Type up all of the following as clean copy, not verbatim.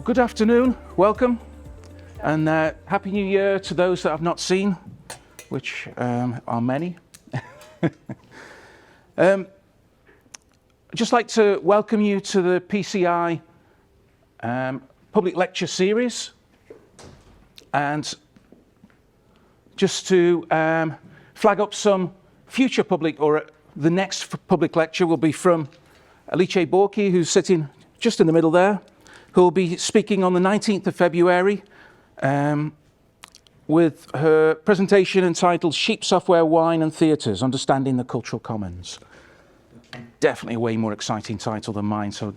Well, good afternoon, welcome, and Happy New Year to those that I've not seen, which are many. I'd just like to welcome you to the PCI public lecture series, and just to flag up some future public, or the next public lecture will be from Alice Borki, who's sitting just in the middle there, who will be speaking on the 19th of February with her presentation entitled Sheep Software, Wine and Theatres, Understanding the Cultural Commons. Definitely a way more exciting title than mine. So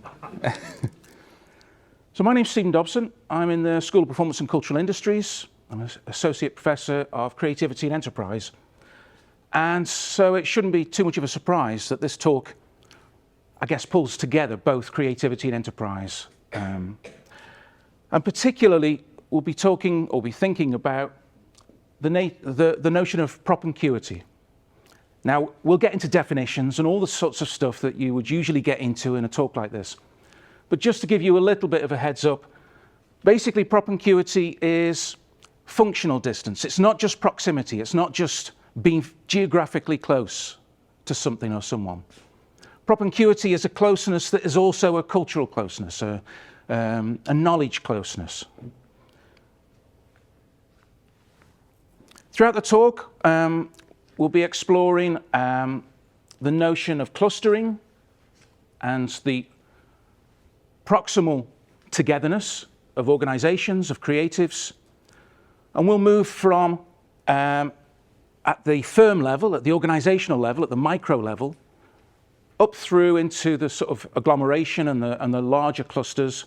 my name's Stephen Dobson. I'm in the School of Performance and Cultural Industries. I'm an Associate Professor of Creativity and Enterprise. And so it shouldn't be too much of a surprise that this talk, I guess, pulls together both creativity and enterprise. And particularly, we'll be talking or be thinking about the notion of propinquity. Now, we'll get into definitions and all the sorts of stuff that you would usually get into in a talk like this. But just to give you a little bit of a heads up, basically propinquity is functional distance. It's not just proximity. It's not just being geographically close to something or someone. Propinquity is a closeness that is also a cultural closeness, a knowledge closeness. Throughout the talk, we'll be exploring the notion of clustering and the proximal togetherness of organizations, of creatives. And we'll move from, at the firm level, at the organizational level, at the micro level, up through into the sort of agglomeration and the larger clusters.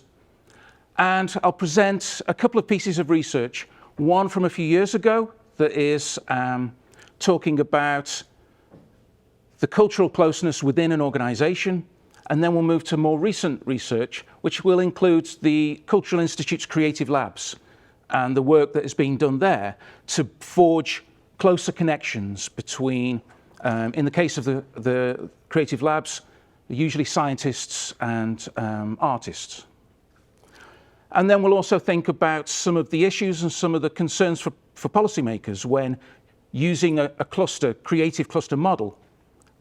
And I'll present a couple of pieces of research, one from a few years ago that is talking about the cultural closeness within an organization, and then we'll move to more recent research, which will include the Cultural Institute's Creative Labs and the work that is being done there to forge closer connections between, in the case of the Creative Labs, usually scientists and artists. And then we'll also think about some of the issues and some of the concerns for policymakers when using a cluster, creative cluster model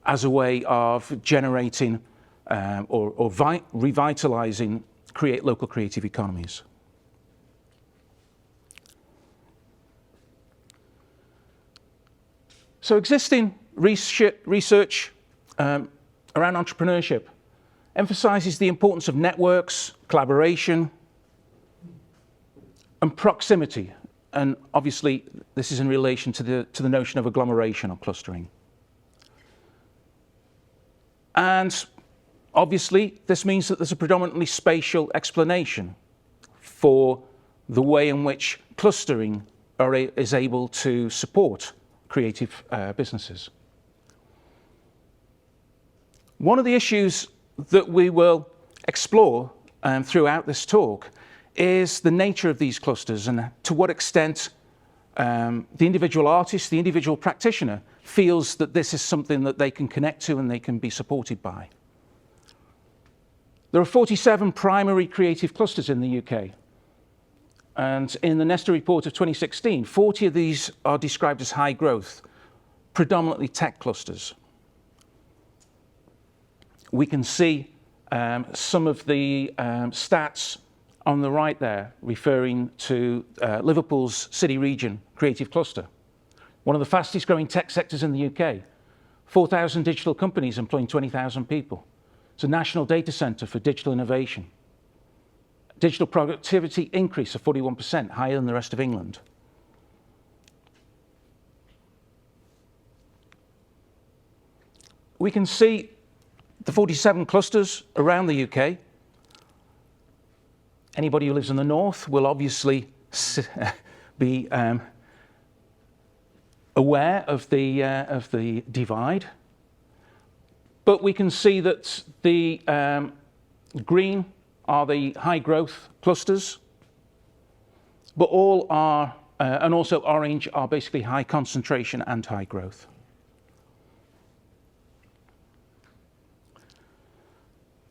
as a way of generating or revitalizing local creative economies. So existing research around entrepreneurship emphasizes the importance of networks, collaboration, and proximity. And obviously, this is in relation to the notion of agglomeration or clustering. And obviously, this means that there's a predominantly spatial explanation for the way in which clustering is able to support creative businesses. One of the issues that we will explore throughout this talk is the nature of these clusters and to what extent the individual artist, the individual practitioner, feels that this is something that they can connect to and they can be supported by. There are 47 primary creative clusters in the UK. And in the Nesta report of 2016, 40 of these are described as high growth, predominantly tech clusters. We can see some of the stats on the right there, referring to Liverpool's City Region Creative Cluster, one of the fastest growing tech sectors in the UK. 4,000 digital companies employing 20,000 people. It's a national data centre for digital innovation. Digital productivity increase of 41%, higher than the rest of England. We can see the 47 clusters around the UK. Anybody who lives in the north will obviously be aware of the divide. But we can see that the green are the high growth clusters, but all are, and also orange are basically high concentration and high growth.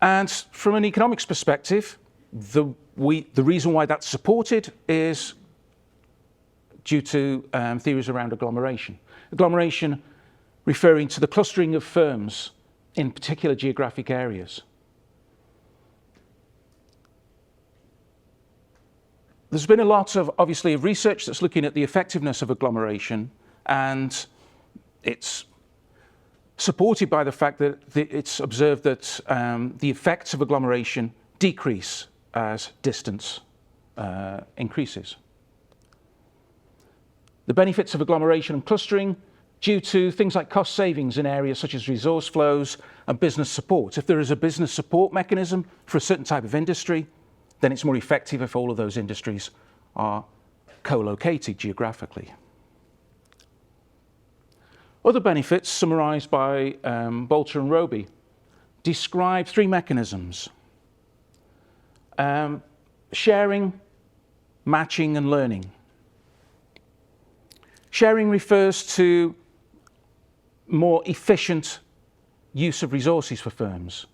And from an economics perspective, The reason why that's supported is due to theories around agglomeration. Agglomeration referring to the clustering of firms in particular geographic areas. There's been a lot of, obviously, of research that's looking at the effectiveness of agglomeration, and it's supported by the fact that it's observed that the effects of agglomeration decrease as distance increases. The benefits of agglomeration and clustering due to things like cost savings in areas such as resource flows and business support. If there is a business support mechanism for a certain type of industry, then it's more effective if all of those industries are co-located geographically. Other benefits, summarized by Bolter and Roby, describe three mechanisms: sharing, matching, and learning. Sharing refers to more efficient use of resources for firms,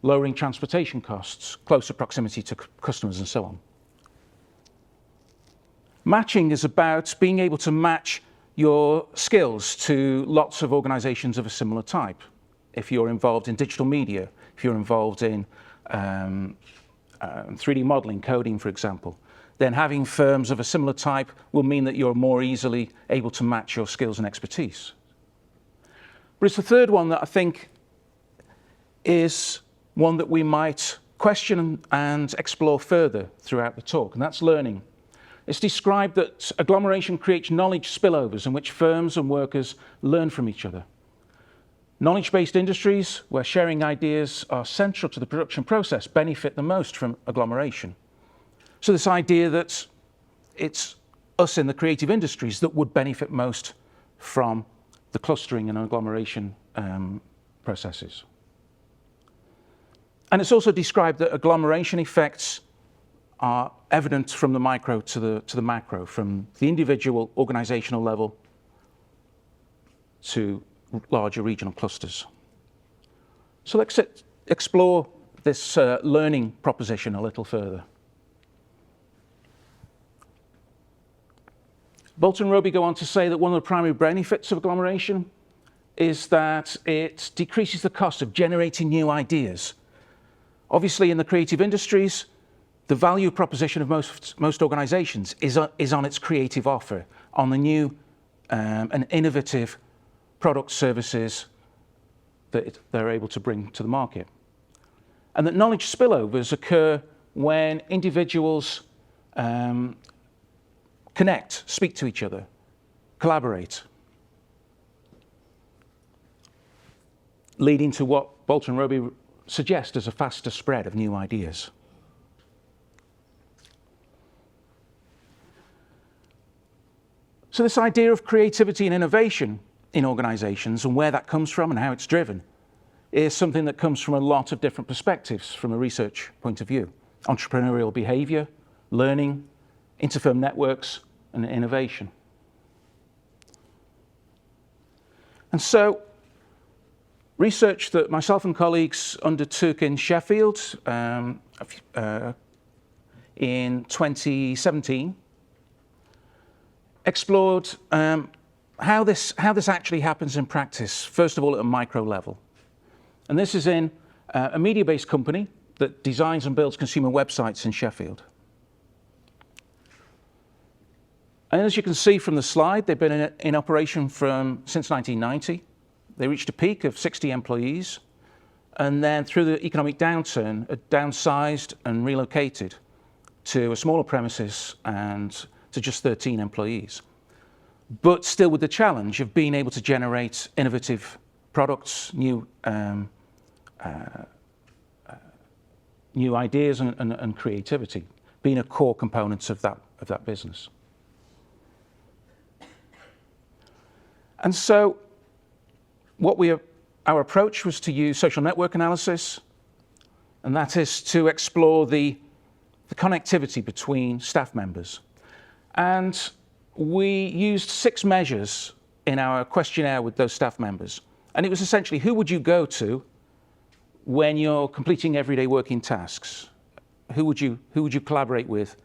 lowering transportation costs, closer proximity to customers, and so on. Matching is about being able to match your skills to lots of organizations of a similar type. If you're involved in digital media, if you're involved in 3D modeling, coding, for example, then having firms of a similar type will mean that you're more easily able to match your skills and expertise. But it's the third one that I think is one that we might question and explore further throughout the talk, and that's learning. It's described that agglomeration creates knowledge spillovers in which firms and workers learn from each other. Knowledge-based industries, where sharing ideas are central to the production process, benefit the most from agglomeration. So this idea that it's us in the creative industries that would benefit most from the clustering and agglomeration processes. And it's also described that agglomeration effects are evident from the micro to the macro, from the individual organizational level to larger regional clusters. So let's explore this learning proposition a little further. Bolter and Roby go on to say that one of the primary benefits of agglomeration is that it decreases the cost of generating new ideas. Obviously, in the creative industries, the value proposition of most organizations is on its creative offer, on the new and innovative products, services that they're able to bring to the market. And that knowledge spillovers occur when individuals connect, speak to each other, collaborate, leading to what Bolter and Roby suggest as a faster spread of new ideas. So this idea of creativity and innovation in organizations and where that comes from and how it's driven is something that comes from a lot of different perspectives from a research point of view. Entrepreneurial behavior, learning, interfirm networks, and innovation. And so, research that myself and colleagues undertook in Sheffield in 2017 explored how this actually happens in practice, first of all at a micro level. And this is in a media-based company that designs and builds consumer websites in Sheffield. And as you can see from the slide, they've been in operation since 1990. They reached a peak of 60 employees, and then through the economic downturn, downsized and relocated to a smaller premises and to just 13 employees. But still with the challenge of being able to generate innovative products, new ideas and creativity, being a core component of that business. And so our approach was to use social network analysis, and that is to explore the connectivity between staff members. And we used 6 measures in our questionnaire with those staff members. And it was essentially, who would you go to when you're completing everyday working tasks? who would you collaborate with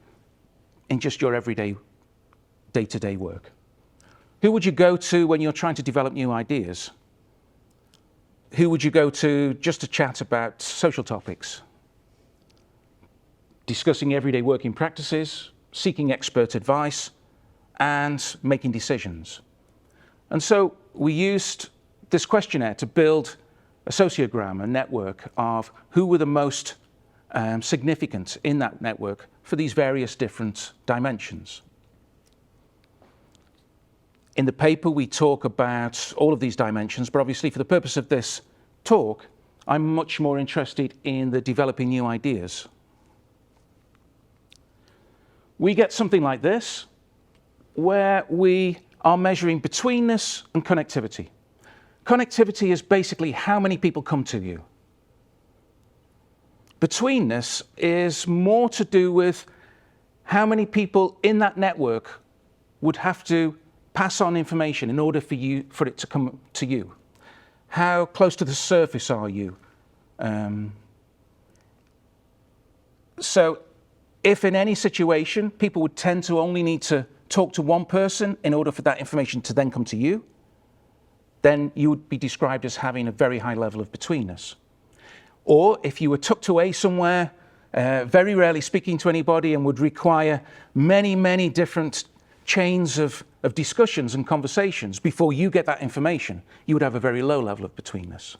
in just your everyday, day-to-day work? Who would you go to when you're trying to develop new ideas? Who would you go to just to chat about social topics? Discussing everyday working practices, seeking expert advice, and making decisions. And so we used this questionnaire to build a sociogram, a network of who were the most significant in that network for these various different dimensions. In the paper, we talk about all of these dimensions, but obviously for the purpose of this talk, I'm much more interested in the developing new ideas. We get something like this, where we are measuring betweenness and connectivity. Connectivity is basically how many people come to you. Betweenness is more to do with how many people in that network would have to pass on information in order for it to come to you. How close to the surface are you? So if in any situation people would tend to only need to talk to one person in order for that information to then come to you, then you would be described as having a very high level of betweenness. Or if you were tucked away somewhere, very rarely speaking to anybody, and would require many different chains of discussions and conversations before you get that information, you would have a very low level of betweenness.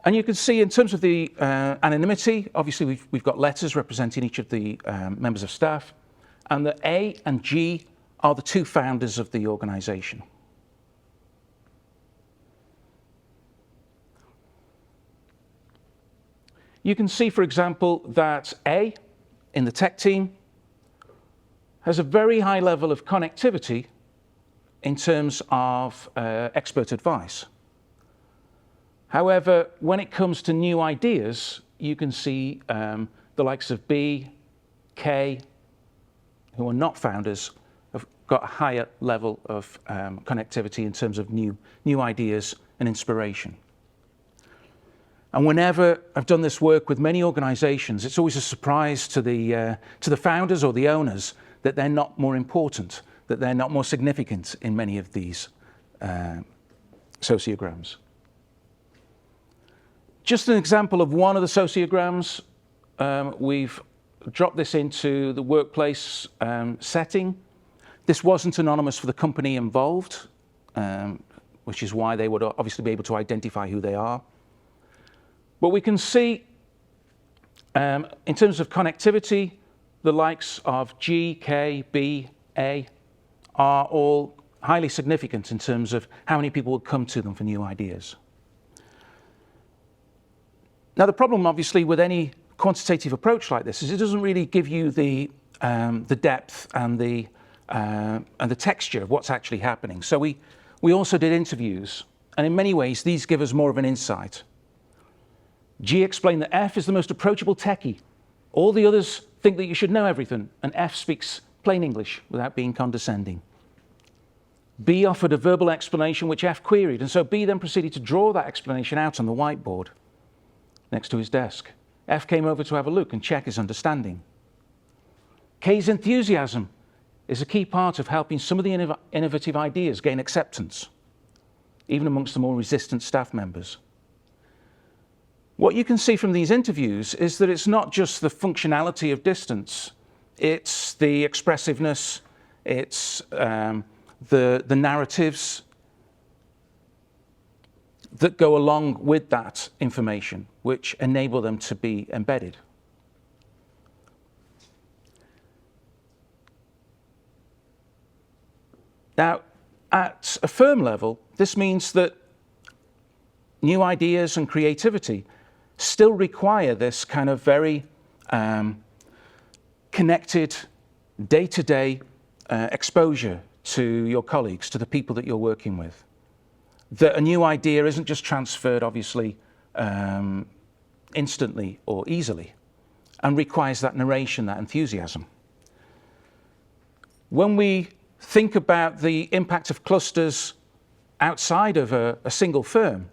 And you can see in terms of the anonymity, obviously we've got letters representing each of the members of staff, and the A and G are the two founders of the organization. You can see, for example, that A in the tech team has a very high level of connectivity in terms of expert advice. However, when it comes to new ideas, you can see the likes of B, K, who are not founders, have got a higher level of connectivity in terms of new ideas and inspiration. And whenever I've done this work with many organizations, it's always a surprise to the founders or the owners that they're not more important, that they're not more significant in many of these sociograms. Just an example of one of the sociograms, we've dropped this into the workplace setting. This wasn't anonymous for the company involved, which is why they would obviously be able to identify who they are. But we can see, in terms of connectivity, the likes of G, K, B, A are all highly significant in terms of how many people would come to them for new ideas. Now, the problem, obviously, with any quantitative approach like this is it doesn't really give you the depth and the texture of what's actually happening. So we also did interviews, and in many ways, these give us more of an insight. G explained that F is the most approachable techie. All the others think that you should know everything, and F speaks plain English without being condescending. B offered a verbal explanation which F queried, and so B then proceeded to draw that explanation out on the whiteboard next to his desk. F came over to have a look and check his understanding. K's enthusiasm is a key part of helping some of the innovative ideas gain acceptance, even amongst the more resistant staff members. What you can see from these interviews is that it's not just the functionality of distance, it's the expressiveness, it's the narratives that go along with that information, which enable them to be embedded. Now, at a firm level, this means that new ideas and creativity still require this kind of very connected, day-to-day exposure to your colleagues, to the people that you're working with. That a new idea isn't just transferred, obviously, instantly or easily, and requires that narration, that enthusiasm. When we think about the impact of clusters outside of a single firm,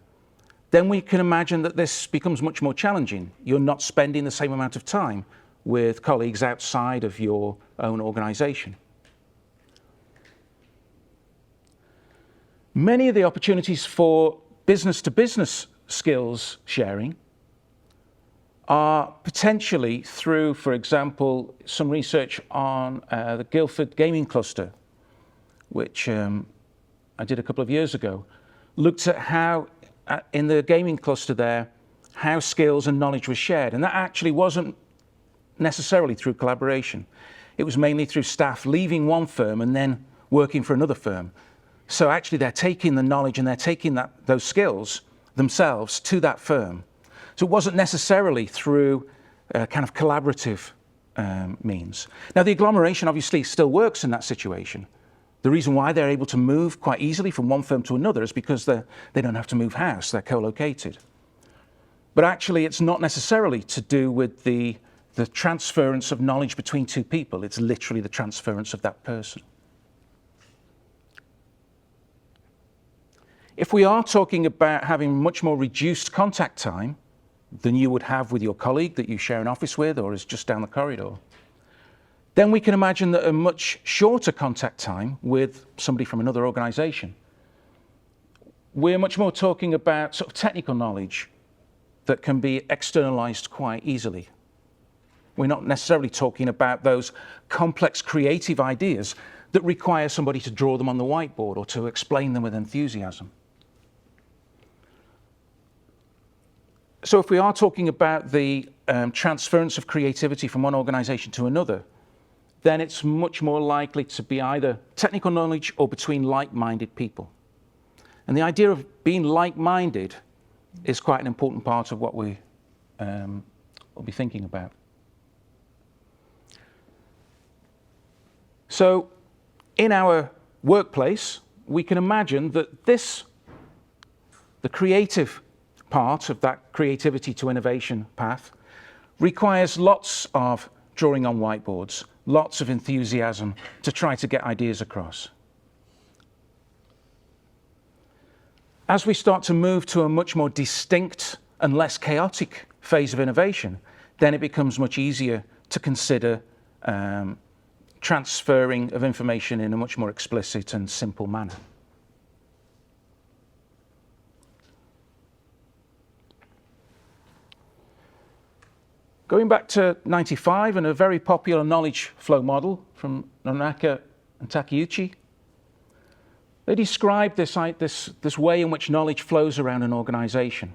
then we can imagine that this becomes much more challenging. You're not spending the same amount of time with colleagues outside of your own organization. Many of the opportunities for business-to-business skills sharing are potentially through, for example, some research on the Guildford gaming cluster, which I did a couple of years ago, looked at how, in the gaming cluster there, how skills and knowledge was shared. And that actually wasn't necessarily through collaboration. It was mainly through staff leaving one firm and then working for another firm. So actually they're taking the knowledge and they're taking those skills themselves to that firm. So it wasn't necessarily through kind of collaborative means. Now the agglomeration obviously still works in that situation. The reason why they're able to move quite easily from one firm to another is because they don't have to move house, they're co-located. But actually it's not necessarily to do with the transference of knowledge between two people, it's literally the transference of that person. If we are talking about having much more reduced contact time than you would have with your colleague that you share an office with or is just down the corridor, then we can imagine that a much shorter contact time with somebody from another organization. We're much more talking about sort of technical knowledge that can be externalized quite easily. We're not necessarily talking about those complex creative ideas that require somebody to draw them on the whiteboard or to explain them with enthusiasm. So if we are talking about the transference of creativity from one organization to another, then it's much more likely to be either technical knowledge or between like-minded people. And the idea of being like-minded is quite an important part of what we will be thinking about. So in our workplace, we can imagine that the creative part of that creativity to innovation path requires lots of drawing on whiteboards, lots of enthusiasm to try to get ideas across. As we start to move to a much more distinct and less chaotic phase of innovation, then it becomes much easier to consider transferring of information in a much more explicit and simple manner. Going back to 95 and a very popular knowledge flow model from Nonaka and Takeuchi, they describe this way in which knowledge flows around an organization.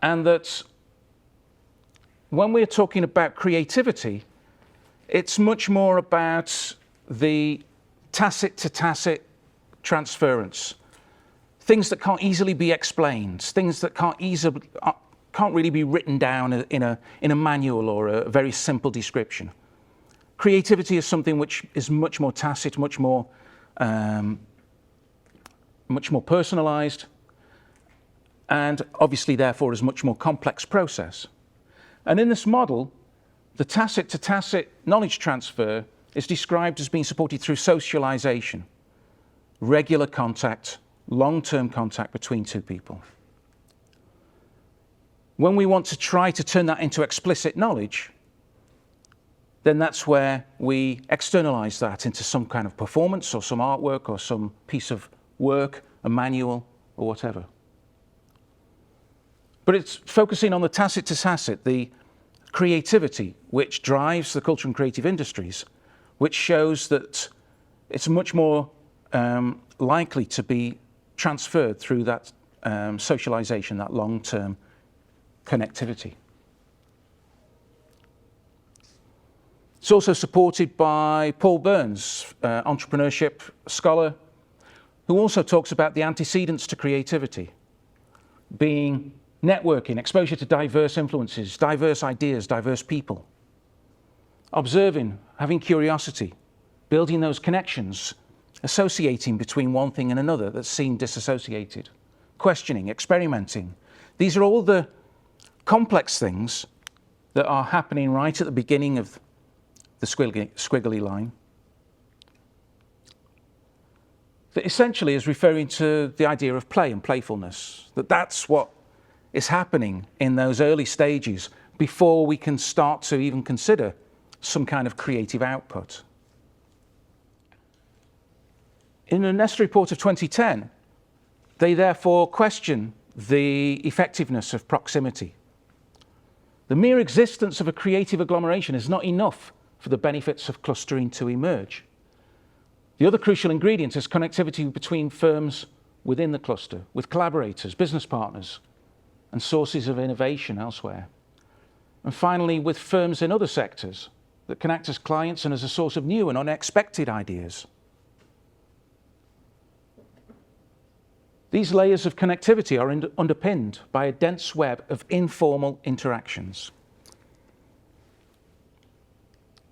And that when we're talking about creativity, it's much more about the tacit to tacit transference. Things that can't easily be explained, things that can't really be written down in a manual or a very simple description. Creativity is something which is much more tacit, much more personalized, and obviously therefore is a much more complex process. And in this model, the tacit to tacit knowledge transfer is described as being supported through socialization, regular contact, long-term contact between two people. When we want to try to turn that into explicit knowledge, then that's where we externalize that into some kind of performance or some artwork or some piece of work, a manual or whatever. But it's focusing on the tacit to tacit, the creativity which drives the culture and creative industries, which shows that it's much more likely to be transferred through that socialization, that long-term connectivity. It's also supported by Paul Burns, entrepreneurship scholar, who also talks about the antecedents to creativity, being networking, exposure to diverse influences, diverse ideas, diverse people, observing, having curiosity, building those connections, associating between one thing and another that seem disassociated, questioning, experimenting. These are all the complex things that are happening right at the beginning of the squiggly line. that essentially is referring to the idea of play and playfulness, that's what is happening in those early stages before we can start to even consider some kind of creative output. In a Nesta report of 2010, they therefore question the effectiveness of proximity. The mere existence of a creative agglomeration is not enough for the benefits of clustering to emerge. The other crucial ingredient is connectivity between firms within the cluster, with collaborators, business partners, and sources of innovation elsewhere. And finally, with firms in other sectors that can act as clients and as a source of new and unexpected ideas. These layers of connectivity are underpinned by a dense web of informal interactions.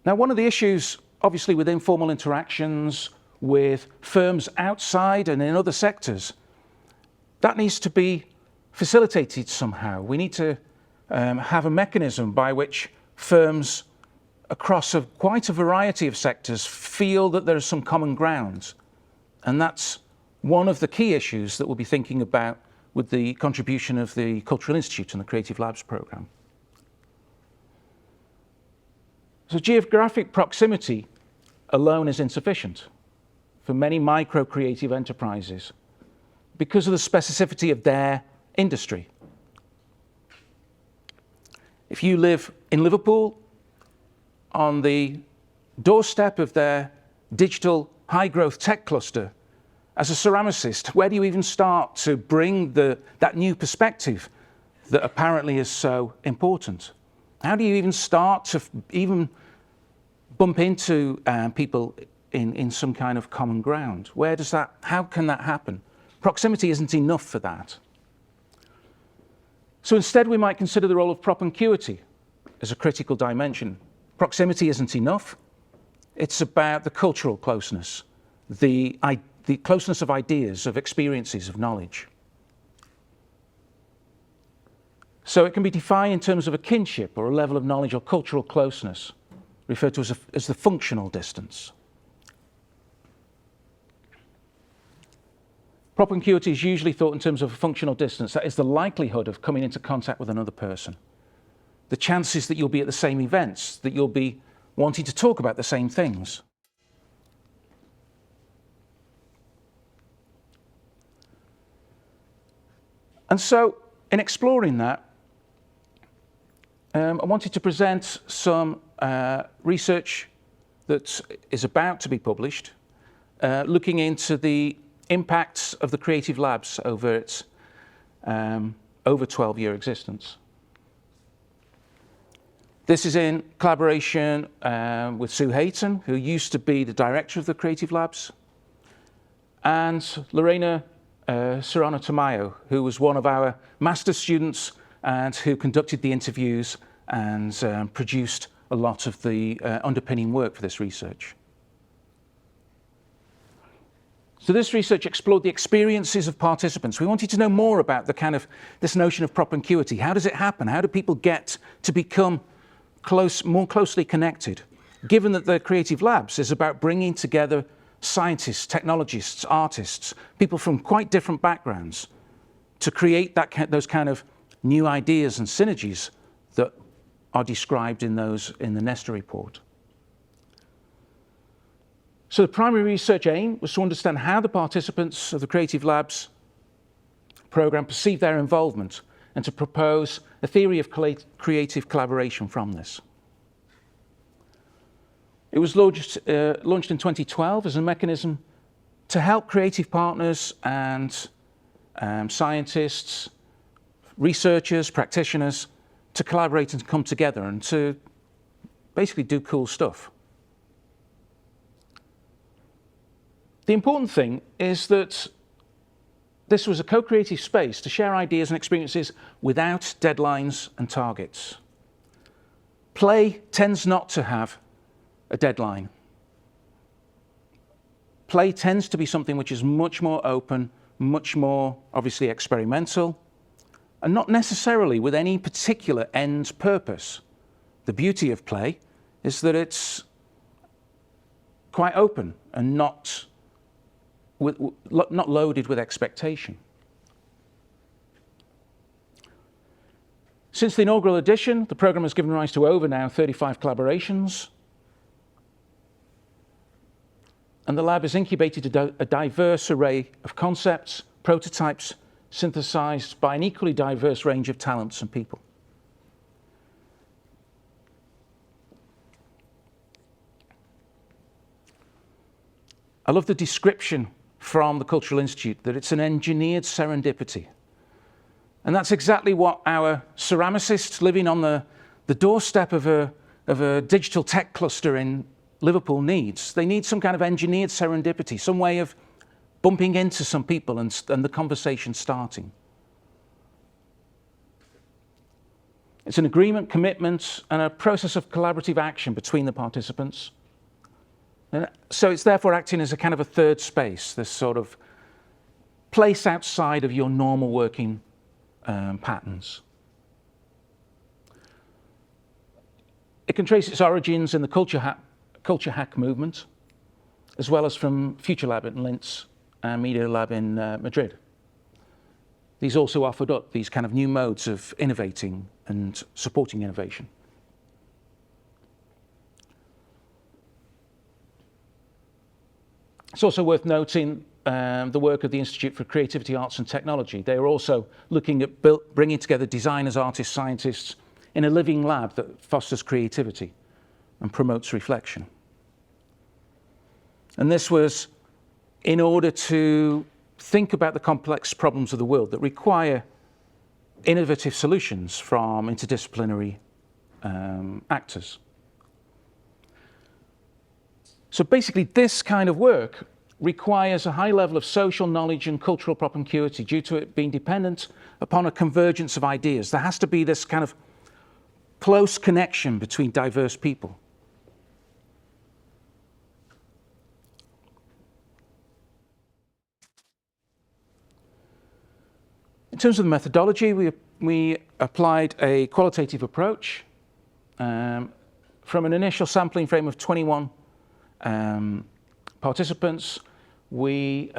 Now, one of the issues, obviously, with informal interactions with firms outside and in other sectors, that needs to be facilitated somehow. We need to have a mechanism by which firms across quite a variety of sectors feel that there is some common ground. And that's one of the key issues that we'll be thinking about with the contribution of the Cultural Institute and the Creative Labs programme. So geographic proximity alone is insufficient for many micro-creative enterprises because of the specificity of their industry. If you live in Liverpool, on the doorstep of their digital high-growth tech cluster, as a ceramicist, where do you even start to bring that new perspective that apparently is so important? How do you even start to even bump into people in some kind of common ground? How can that happen? Proximity isn't enough for that. So instead we might consider the role of propinquity as a critical dimension. Proximity isn't enough. It's about the cultural closeness, the closeness of ideas, of experiences, of knowledge. So it can be defined in terms of a kinship or a level of knowledge or cultural closeness, referred to as the functional distance. Propinquity is usually thought in terms of a functional distance, that is the likelihood of coming into contact with another person. The chances that you'll be at the same events, that you'll be wanting to talk about the same things. And so, in exploring that, I wanted to present some research that is about to be published, looking into the impacts of the Creative Labs over its over 12-year existence. This is in collaboration with Sue Hayton, who used to be the director of the Creative Labs, and Lorena Serrano Tamayo, who was one of our master's students and who conducted the interviews and produced a lot of the underpinning work for this research. So this research explored the experiences of participants. We wanted to know more about this notion of propinquity. How does it happen? How do people get to become more closely connected? Given that the Creative Labs is about bringing together scientists, technologists, artists, people from quite different backgrounds to create those kind of new ideas and synergies that are described in the Nesta report. So the primary research aim was to understand how the participants of the Creative Labs programme perceive their involvement and to propose a theory of creative collaboration from this. It was launched in 2012 as a mechanism to help creative partners and scientists, researchers, practitioners to collaborate and to come together and to basically do cool stuff. The important thing is that this was a co-creative space to share ideas and experiences without deadlines and targets. Play tends not to have a deadline. Play tends to be something which is much more open, much more obviously experimental, and not necessarily with any particular end purpose. The beauty of play is that it's quite open and not not loaded with expectation. Since the inaugural edition, the programme has given rise to over now 35 collaborations, and the lab has incubated a diverse array of concepts, prototypes, synthesised by an equally diverse range of talents and people. I love the description from the Cultural Institute that it's an engineered serendipity. And that's exactly what our ceramicists living on the doorstep of a digital tech cluster in Liverpool needs. They need some kind of engineered serendipity, some way of bumping into some people and the conversation starting. It's an agreement, commitment, and a process of collaborative action between the participants. And so it's therefore acting as a kind of a third space, this sort of place outside of your normal working patterns. It can trace its origins in the culture hack movement, as well as from Future Lab in Linz and Media Lab in Madrid. These also offered up these kind of new modes of innovating and supporting innovation. It's also worth noting the work of the Institute for Creativity, Arts and Technology. They are also looking at bringing together designers, artists, scientists in a living lab that fosters creativity and promotes reflection. And this was in order to think about the complex problems of the world that require innovative solutions from interdisciplinary actors. So basically, this kind of work requires a high level of social knowledge and cultural propinquity due to it being dependent upon a convergence of ideas. There has to be this kind of close connection between diverse people. In terms of the methodology, we applied a qualitative approach from an initial sampling frame of 21 participants. We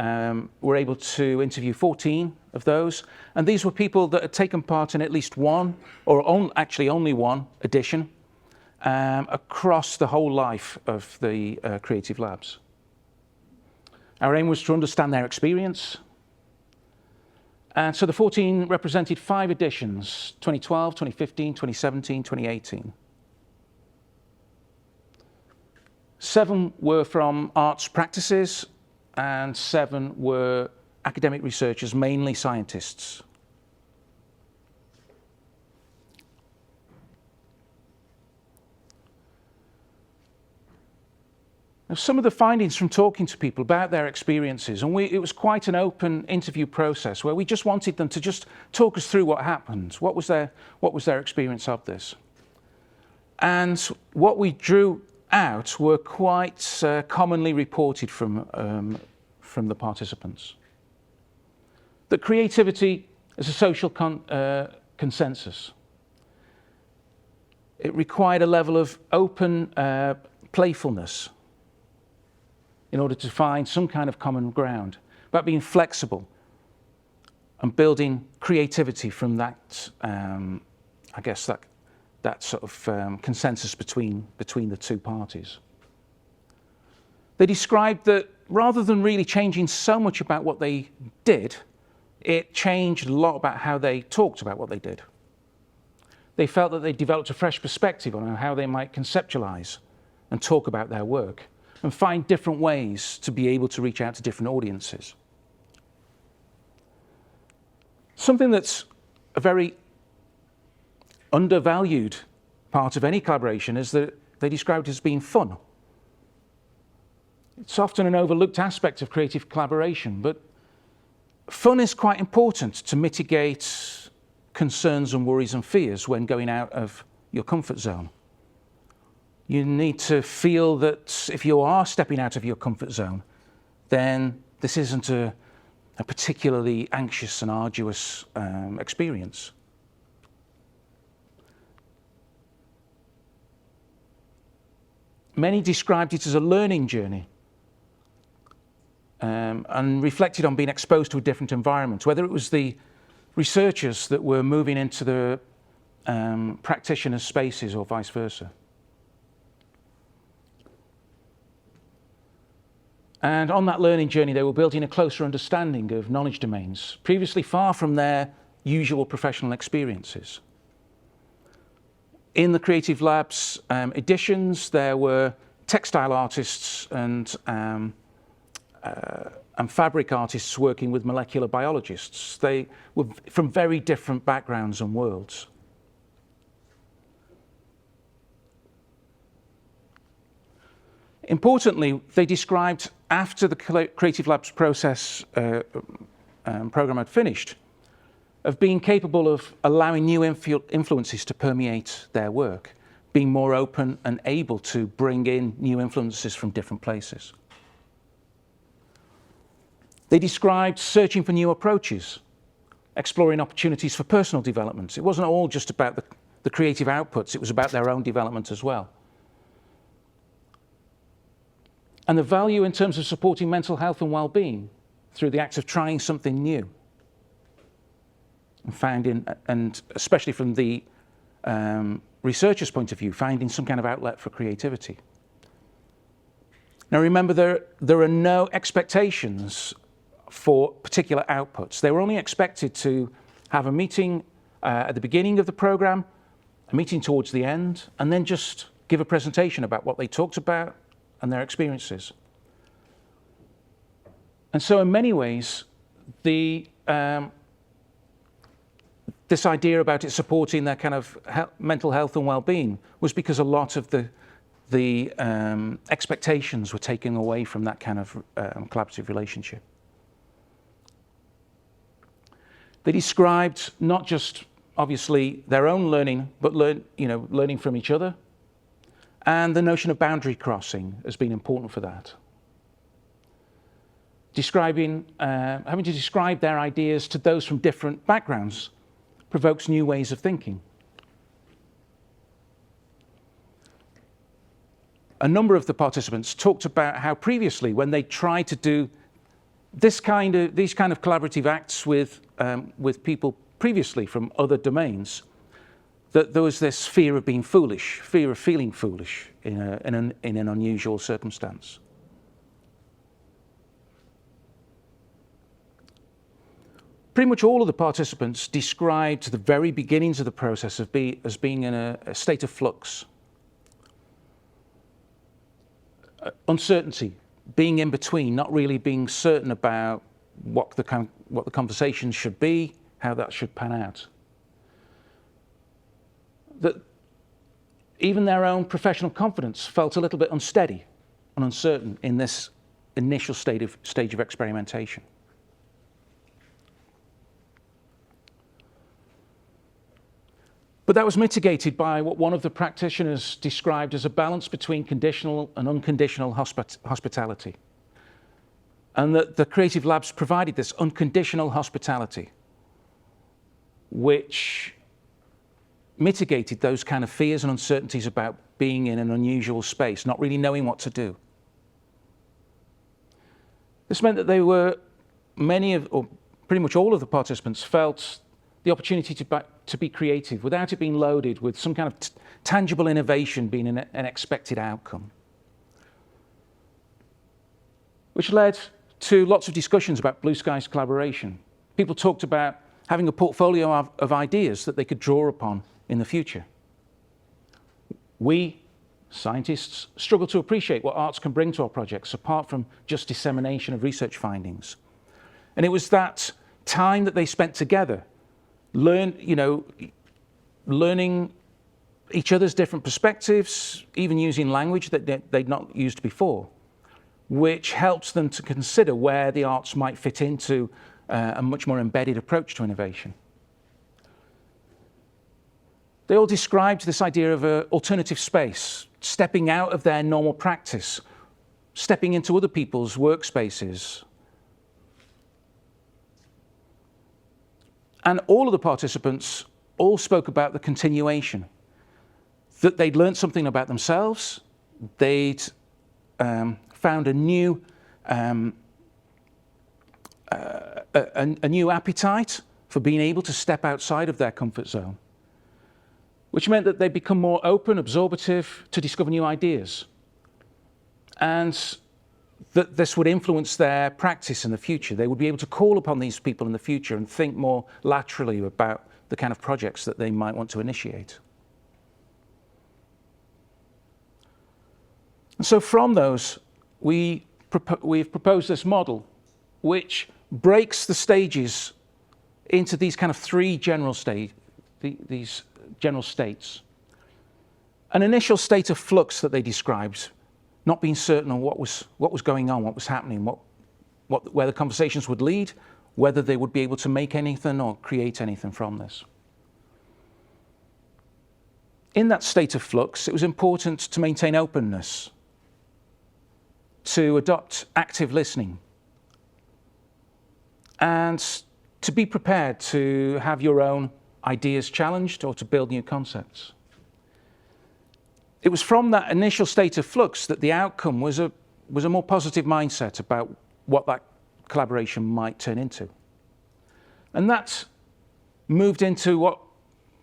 were able to interview 14 of those, and these were people that had taken part in at least one, or actually only one edition, across the whole life of the creative labs. Our aim was to understand their experience, and so the 14 represented 5 editions: 2012, 2015, 2017, 2018. 7 were from arts practices, and 7 were academic researchers, mainly scientists. Now, some of the findings from talking to people about their experiences, and it was quite an open interview process where we just wanted them to just talk us through what happened, what was their experience of this. And what we drew out were quite commonly reported from the participants. That creativity is a social consensus. It required a level of open playfulness in order to find some kind of common ground, about being flexible and building creativity from that, I guess, that sort of consensus between the two parties. They described that rather than really changing so much about what they did, it changed a lot about how they talked about what they did. They felt that they developed a fresh perspective on how they might conceptualize and talk about their work and find different ways to be able to reach out to different audiences. Something that's a very undervalued part of any collaboration is that they described it as being fun. It's often an overlooked aspect of creative collaboration, but fun is quite important to mitigate concerns and worries and fears when going out of your comfort zone. You need to feel that if you are stepping out of your comfort zone, then this isn't a particularly anxious and arduous experience. Many described it as a learning journey. and reflected on being exposed to a different environment, whether it was the researchers that were moving into the practitioners' spaces or vice versa. And on that learning journey, they were building a closer understanding of knowledge domains, previously far from their usual professional experiences. In the Creative Labs editions, there were textile artists and fabric artists working with molecular biologists. They were from very different backgrounds and worlds. Importantly, they described, after the Creative Labs process program had finished, of being capable of allowing new influences to permeate their work, being more open and able to bring in new influences from different places. They described searching for new approaches, exploring opportunities for personal development. It wasn't all just about the creative outputs, it was about their own development as well. And the value in terms of supporting mental health and well-being through the act of trying something new. And especially from the researcher's point of view, finding some kind of outlet for creativity. Now remember, there are no expectations for particular outputs. They were only expected to have a meeting at the beginning of the program, a meeting towards the end, and then just give a presentation about what they talked about and their experiences. And so in many ways, this idea about it supporting their kind of mental health and well-being was because a lot of the expectations were taken away from that kind of collaborative relationship. They described not just, obviously, their own learning, but learning from each other. And the notion of boundary crossing has been important for that. Having to describe their ideas to those from different backgrounds provokes new ways of thinking. A number of the participants talked about how previously, when they tried to do these kind of collaborative acts with people previously from other domains, that there was this fear of being foolish, fear of feeling foolish in an unusual circumstance. Pretty much all of the participants described the very beginnings of the process as being in a state of flux. Uncertainty, being in between, not really being certain about what the conversation should be, how that should pan out. That even their own professional confidence felt a little bit unsteady and uncertain in this initial stage of experimentation. But that was mitigated by what one of the practitioners described as a balance between conditional and unconditional hospitality. And that the Creative Labs provided this unconditional hospitality, which mitigated those kind of fears and uncertainties about being in an unusual space, not really knowing what to do. This meant that or pretty much all of the participants felt the opportunity to be creative without it being loaded with some kind of tangible innovation being an expected outcome. Which led to lots of discussions about blue skies collaboration. People talked about having a portfolio of ideas that they could draw upon in the future. We, scientists, struggle to appreciate what arts can bring to our projects apart from just dissemination of research findings. And it was that time that they spent together, learning each other's different perspectives, even using language that they'd not used before, which helps them to consider where the arts might fit into a much more embedded approach to innovation. They all described this idea of an alternative space, stepping out of their normal practice, stepping into other people's workspaces. And all of the participants all spoke about the continuation, that they'd learned something about themselves, they'd found a new a new appetite for being able to step outside of their comfort zone, which meant that they become more open, absorbative to discover new ideas, and that this would influence their practice in the future. They would be able to call upon these people in the future and think more laterally about the kind of projects that they might want to initiate. And so from those, we've proposed this model which breaks the stages into these kind of three general these general states. An initial state of flux that they described, not being certain on what was going on, what was happening, where the conversations would lead, whether they would be able to make anything or create anything from this. In that state of flux, it was important to maintain openness, to adopt active listening, and to be prepared to have your own ideas challenged or to build new concepts. It was from that initial state of flux that the outcome was a more positive mindset about what that collaboration might turn into. And that moved into what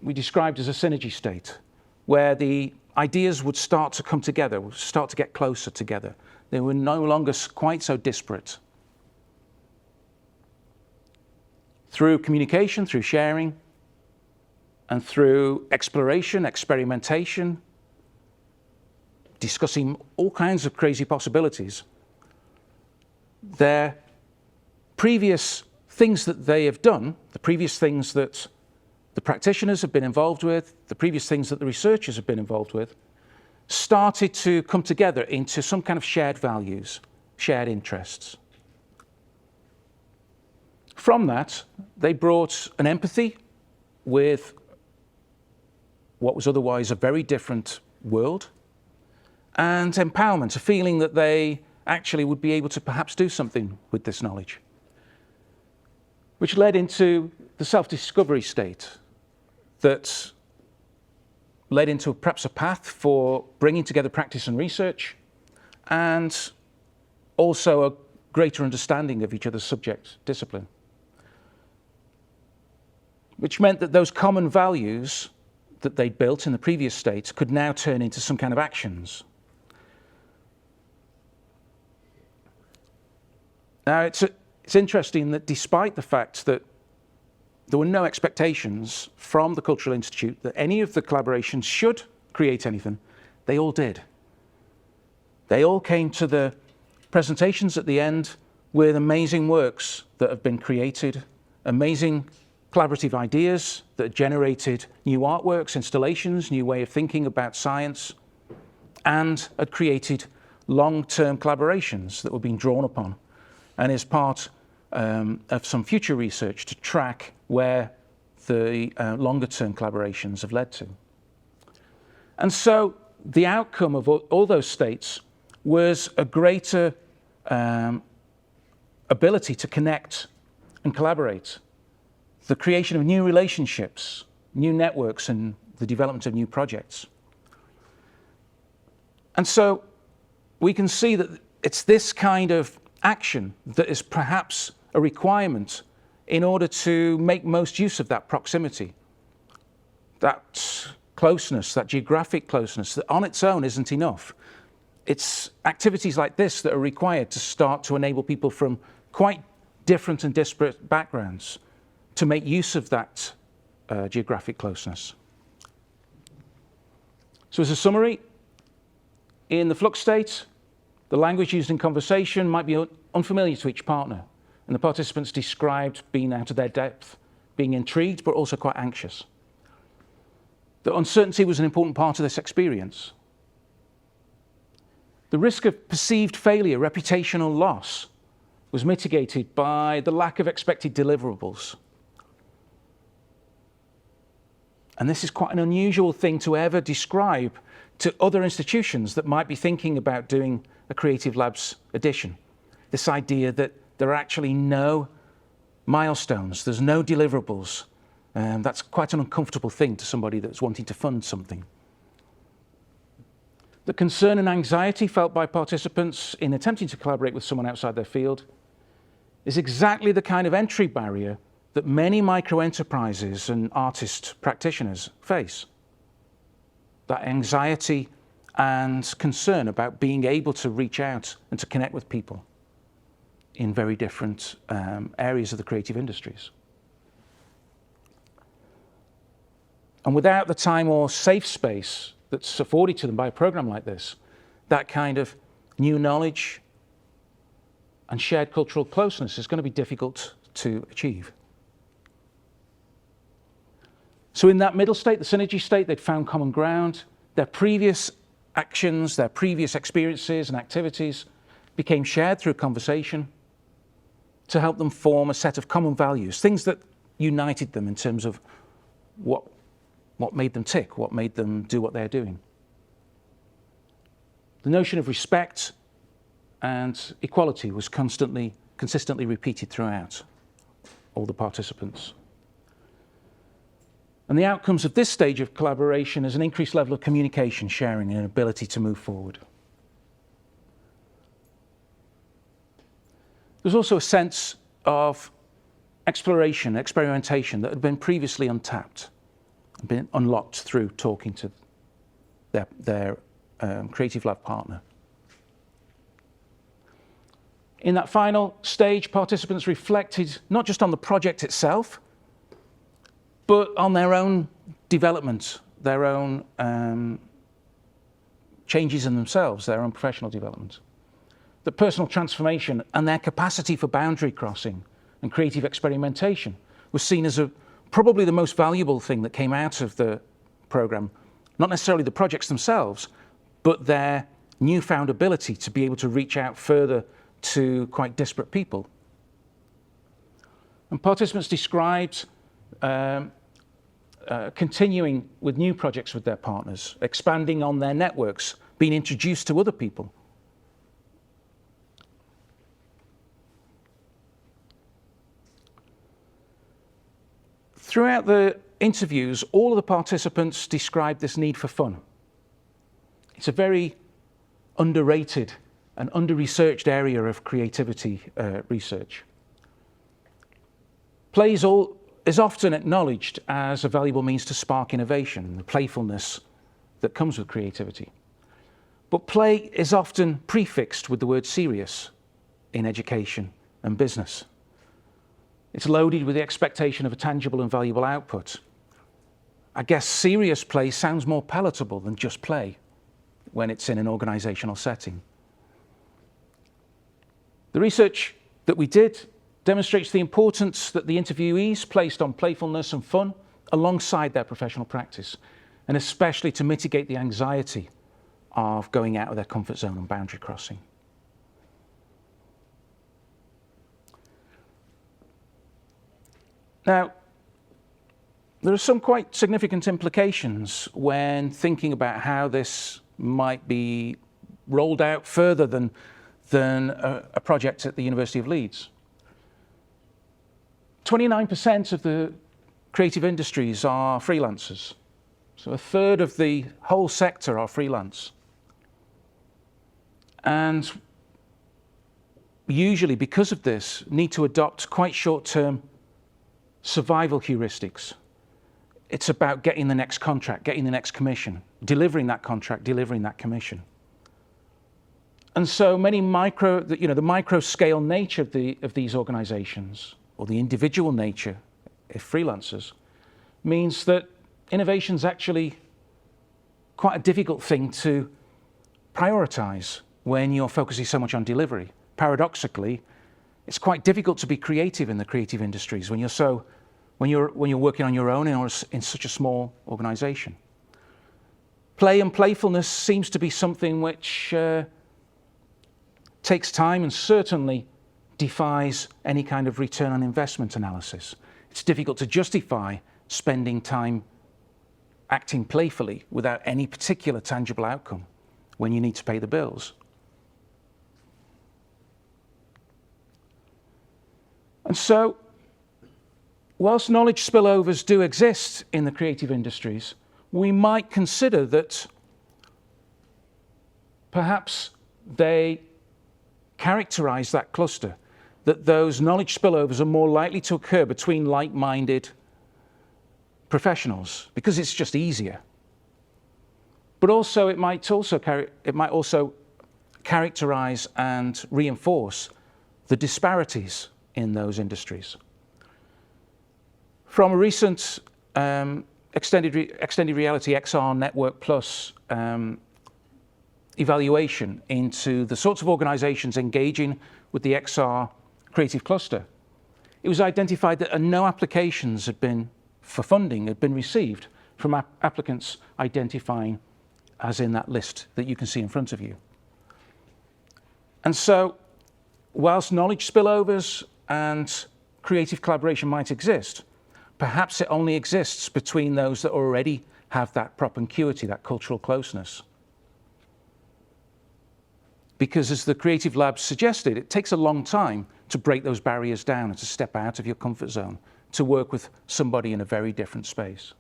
we described as a synergy state, where the ideas would start to come together, would start to get closer together. They were no longer quite so disparate. Through communication, through sharing, and through exploration, experimentation, discussing all kinds of crazy possibilities, their previous things that they have done, the previous things that the practitioners have been involved with, the previous things that the researchers have been involved with, started to come together into some kind of shared values, shared interests. From that, they brought an empathy with what was otherwise a very different world, and empowerment, a feeling that they actually would be able to perhaps do something with this knowledge, which led into the self-discovery state that led into perhaps a path for bringing together practice and research, and also a greater understanding of each other's subject discipline, which meant that those common values that they'd built in the previous state could now turn into some kind of actions. Now, it's interesting that despite the fact that there were no expectations from the Cultural Institute that any of the collaborations should create anything, they all did. They all came to the presentations at the end with amazing works that have been created, amazing collaborative ideas that generated new artworks, installations, new way of thinking about science, and had created long-term collaborations that were being drawn upon, and is part of some future research to track where the longer-term collaborations have led to. And so the outcome of all those states was a greater ability to connect and collaborate, the creation of new relationships, new networks, and the development of new projects. And so we can see that it's this kind of action that is perhaps a requirement in order to make most use of that proximity, that closeness, that geographic closeness that on its own isn't enough. It's activities like this that are required to start to enable people from quite different and disparate backgrounds to make use of that geographic closeness. So as a summary, in the flux state, the language used in conversation might be unfamiliar to each partner, and the participants described being out of their depth, being intrigued, but also quite anxious. The uncertainty was an important part of this experience. The risk of perceived failure, reputational loss, was mitigated by the lack of expected deliverables. And this is quite an unusual thing to ever describe to other institutions that might be thinking about doing a Creative Labs edition. This idea that there are actually no milestones, there's no deliverables. That's quite an uncomfortable thing to somebody that's wanting to fund something. The concern and anxiety felt by participants in attempting to collaborate with someone outside their field is exactly the kind of entry barrier that many micro-enterprises and artist practitioners face. That anxiety and concern about being able to reach out and to connect with people in very different areas of the creative industries. And without the time or safe space that's afforded to them by a program like this, that kind of new knowledge and shared cultural closeness is going to be difficult to achieve. So in that middle state, the synergy state, they'd found common ground. Their previous actions, their previous experiences and activities became shared through conversation to help them form a set of common values, things that united them in terms of what made them tick, what made them do what they're doing. The notion of respect and equality was consistently repeated throughout all the participants. And the outcomes of this stage of collaboration is an increased level of communication, sharing, and an ability to move forward. There's also a sense of exploration, experimentation that had been previously untapped, been unlocked through talking to their creative lab partner. In that final stage, participants reflected not just on the project itself, but on their own development, their own changes in themselves, their own professional development. The personal transformation and their capacity for boundary crossing and creative experimentation was seen as probably the most valuable thing that came out of the program. Not necessarily the projects themselves, but their newfound ability to be able to reach out further to quite disparate people. And participants described continuing with new projects with their partners, expanding on their networks, being introduced to other people. Throughout the interviews, all of the participants described this need for fun. It's a very underrated and under-researched area of creativity research. Play is often acknowledged as a valuable means to spark innovation, the playfulness that comes with creativity. But play is often prefixed with the word serious in education and business. It's loaded with the expectation of a tangible and valuable output. I guess serious play sounds more palatable than just play when it's in an organizational setting. The research that we did demonstrates the importance that the interviewees placed on playfulness and fun alongside their professional practice, and especially to mitigate the anxiety of going out of their comfort zone and boundary crossing. Now, there are some quite significant implications when thinking about how this might be rolled out further than a project at the University of Leeds. 29% of the creative industries are freelancers. So a third of the whole sector are freelance. And usually, because of this, need to adopt quite short-term survival heuristics. It's about getting the next contract, getting the next commission, delivering that contract, delivering that commission. And so many the micro-scale nature of these organizations, or the individual nature of freelancers, means that innovation's actually quite a difficult thing to prioritize when you're focusing so much on delivery. Paradoxically, it's quite difficult to be creative in the creative industries when you're working on your own in such a small organization. Play and playfulness seems to be something which takes time and certainly defies any kind of return on investment analysis. It's difficult to justify spending time acting playfully without any particular tangible outcome when you need to pay the bills. And so, whilst knowledge spillovers do exist in the creative industries, we might consider that perhaps they characterize that cluster. that those knowledge spillovers are more likely to occur between like-minded professionals because it's just easier. But also it might also characterize and reinforce the disparities in those industries. From a recent extended reality XR Network Plus evaluation into the sorts of organizations engaging with the XR creative cluster, it was identified that no applications for funding had been received from applicants identifying as in that list that you can see in front of you. And so, whilst knowledge spillovers and creative collaboration might exist, perhaps it only exists between those that already have that propinquity, that cultural closeness. Because as the Creative Labs suggested, it takes a long time to break those barriers down and to step out of your comfort zone, to work with somebody in a very different space.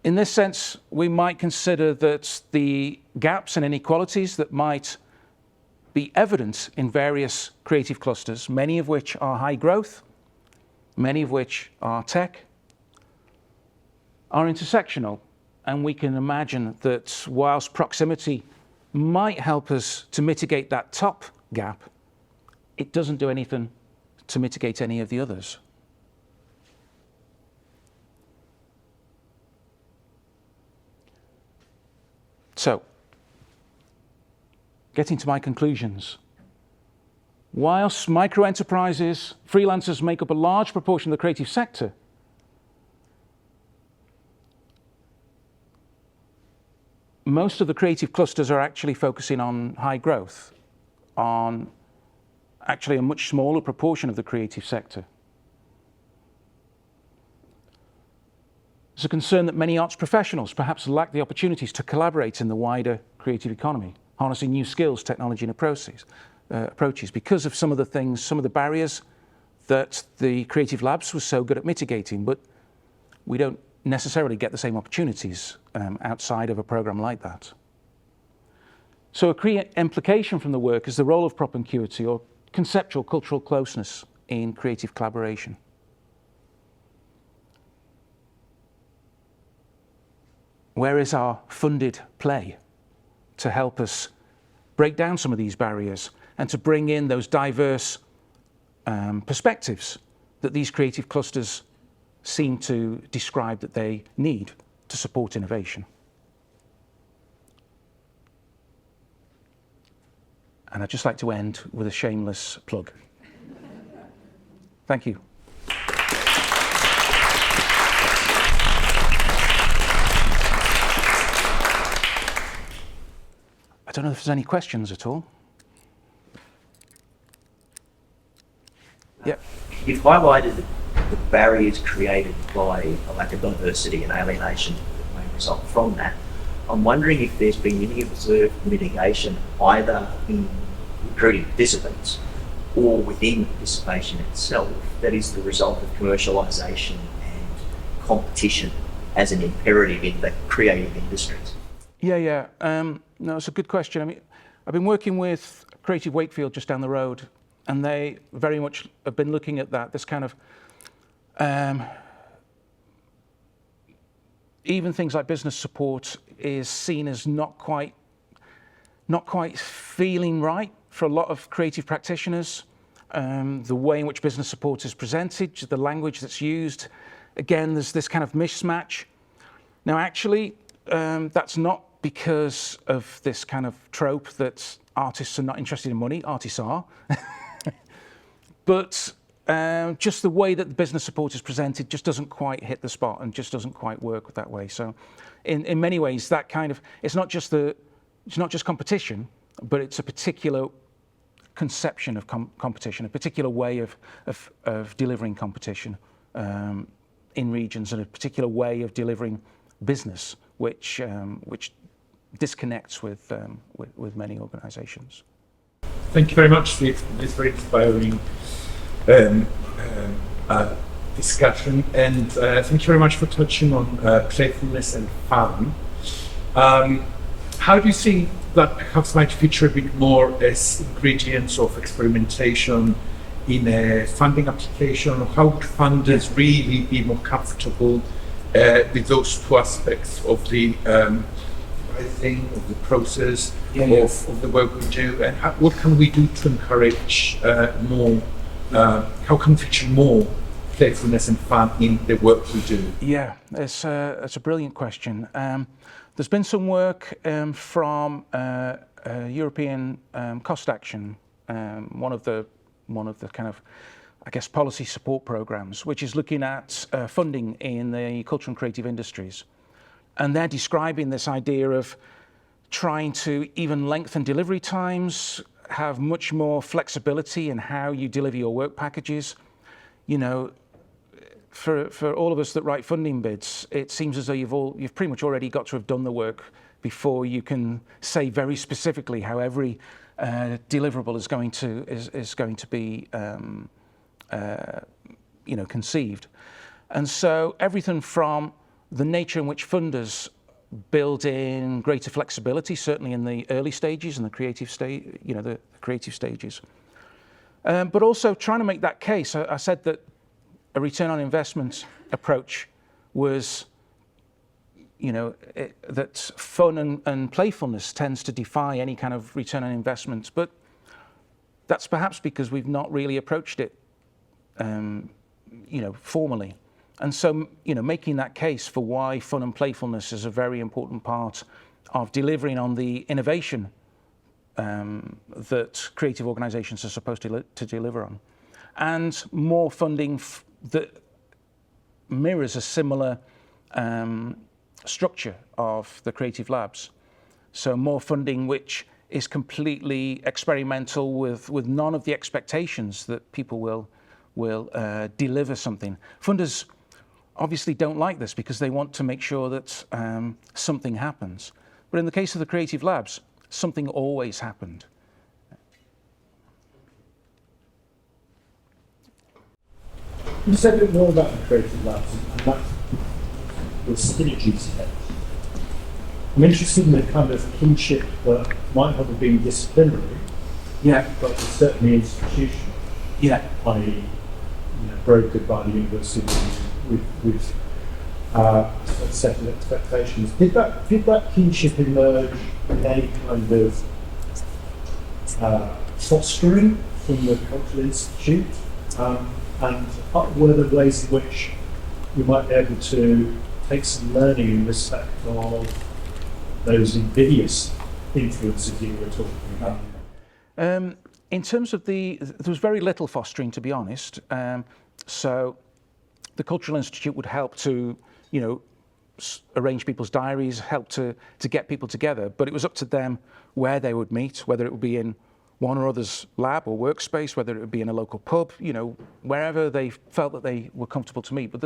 In this sense, we might consider that the gaps and inequalities that might be evident in various creative clusters, many of which are high growth, many of which are tech, are intersectional. And we can imagine that whilst proximity might help us to mitigate that top gap, it doesn't do anything to mitigate any of the others. So, getting to my conclusions. Whilst micro-enterprises, freelancers make up a large proportion of the creative sector, most of the creative clusters are actually focusing on high growth, on actually a much smaller proportion of the creative sector. There's a concern that many arts professionals perhaps lack the opportunities to collaborate in the wider creative economy, harnessing new skills, technology and approaches because of some of the barriers that the Creative Labs was so good at mitigating, but we don't necessarily get the same opportunities outside of a program like that. So a key implication from the work is the role of propinquity, or conceptual cultural closeness, in creative collaboration. Where is our funded play to help us break down some of these barriers and to bring in those diverse perspectives that these creative clusters seem to describe that they need to support innovation? And I'd just like to end with a shameless plug. Thank you. I don't know if there's any questions at all. Yep. You've highlighted the barriers created by a lack of diversity and alienation that may result from that. I'm wondering if there's been any observed mitigation either in recruiting participants or within participation itself that is the result of commercialisation and competition as an imperative in the creative industries. Yeah. No, it's a good question. I mean, I've been working with Creative Wakefield just down the road, and they very much have been looking at that. This kind of even things like business support is seen as not quite feeling right for a lot of creative practitioners. The way in which business support is presented, the language that's used, again, there's this kind of mismatch. Now, actually, that's not because of this kind of trope that artists are not interested in money. Artists are. But just the way that the business support is presented just doesn't quite hit the spot and just doesn't quite work that way. So in many ways, that kind of, it's not just competition, but it's a particular conception of competition, a particular way of delivering competition in regions, and a particular way of delivering business, which disconnects with many organisations. Thank you very much for this very inspiring discussion, and thank you very much for touching on playfulness and fun. How do you think that perhaps might feature a bit more as ingredients of experimentation in a funding application? How would funders really be more comfortable with those two aspects of the pricing, of the process, of the work we do, and what can we do to encourage more? How can we feature more playfulness and fun in the work we do? Yeah, it's a brilliant question. There's been some work from European Cost Action, one of the kind of, I guess, policy support programs, which is looking at funding in the cultural and creative industries. And they're describing this idea of trying to even lengthen delivery times, have much more flexibility in how you deliver your work packages. You know, for all of us that write funding bids, it seems as though you've pretty much already got to have done the work before you can say very specifically how every deliverable is going to be you know, conceived. And so everything from the nature in which funders build in greater flexibility, certainly in the early stages and the creative stage, you know, the creative stages, but also trying to make that case. I said that a return on investment approach was, you know, that fun and playfulness tends to defy any kind of return on investment, but that's perhaps because we've not really approached it, you know, formally. And so, you know, making that case for why fun and playfulness is a very important part of delivering on the innovation that creative organizations are supposed to deliver on. And more funding that mirrors a similar structure of the creative labs. So more funding which is completely experimental with none of the expectations that people will deliver something. Funders obviously don't like this because they want to make sure that something happens. But in the case of the creative labs, something always happened. You said a bit more about the creative labs and that the synergies there. I'm interested in the kind of kinship that might not have been disciplinary, but it's certainly institutional. I.e., you know, brokered by the university with a set of expectations. Did that kinship emerge with any kind of fostering from the Cultural Institute? And were there ways in which you might be able to take some learning in respect of those invidious influences you were talking about? In terms of there was very little fostering, to be honest. So the Cultural Institute would help to, you know, arrange people's diaries, help to get people together, but it was up to them where they would meet, whether it would be in one or other's lab or workspace, whether it would be in a local pub, you know, wherever they felt that they were comfortable to meet. But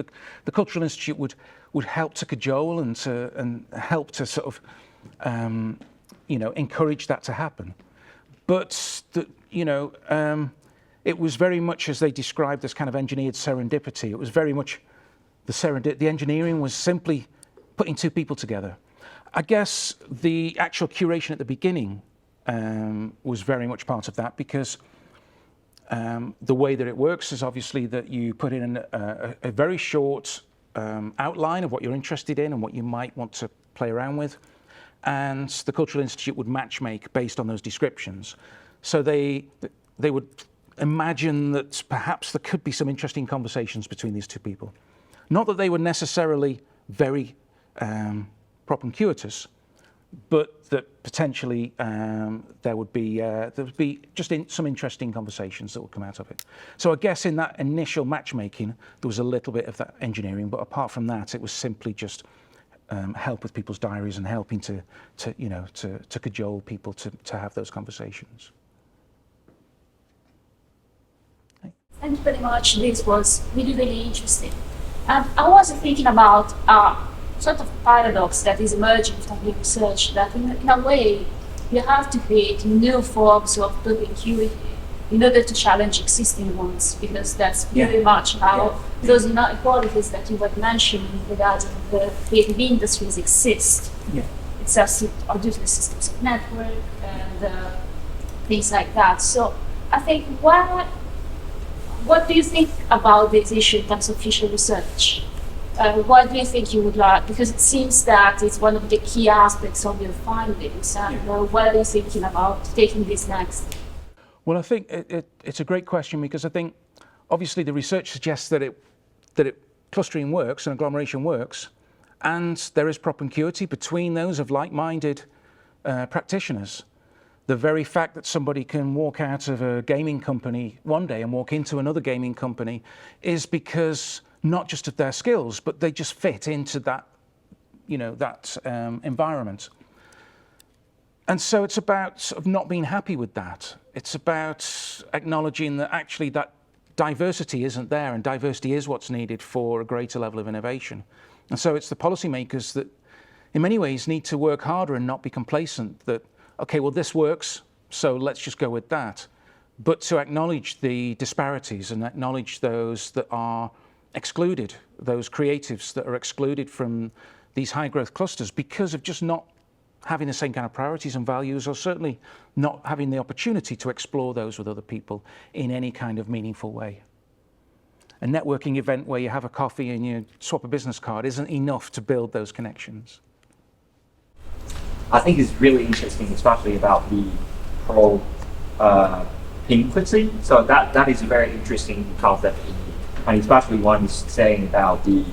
the Cultural Institute would help to cajole and help to sort of, you know, encourage that to happen. But you know, it was very much, as they described, this kind of engineered serendipity. It was very much the engineering was simply putting two people together. I guess the actual curation at the beginning was very much part of that, because the way that it works is obviously that you put in a very short outline of what you're interested in and what you might want to play around with, and the Cultural Institute would matchmake based on those descriptions. So they would imagine that perhaps there could be some interesting conversations between these two people. Not that they were necessarily very propinquitous, but that potentially there would be just some interesting conversations that would come out of it. So I guess in that initial matchmaking, there was a little bit of that engineering, but apart from that, it was simply just help with people's diaries and helping to cajole people to have those conversations. Thank you very much. This was really, really interesting. And I was thinking about sort of paradox that is emerging from the research, that in a way you have to create new forms of propinquity in order to challenge existing ones, because that's very much how those inequalities that you were mentioning regarding the creative industries exist. It's just obviously systems of network and things like that. So I think what do you think about this issue in terms of future research? What do you think you would like? Because it seems that it's one of the key aspects of your findings. And what are you thinking about taking this next? Well, I think it's a great question, because I think obviously the research suggests that clustering works and agglomeration works, and there is propinquity between those of like-minded practitioners. The very fact that somebody can walk out of a gaming company one day and walk into another gaming company is because not just of their skills, but they just fit into that, that environment. And so it's about sort of not being happy with that. It's about acknowledging that actually that diversity isn't there, and diversity is what's needed for a greater level of innovation. And so it's the policymakers that in many ways need to work harder and not be complacent that, okay, well, this works, so let's just go with that. But to acknowledge the disparities and acknowledge those that are excluded, those creatives that are excluded from these high growth clusters because of just not having the same kind of priorities and values, or certainly not having the opportunity to explore those with other people in any kind of meaningful way. A networking event where you have a coffee and you swap a business card isn't enough to build those connections. I think it's really interesting, especially about the propinquity. So that is a very interesting concept, and especially one saying about the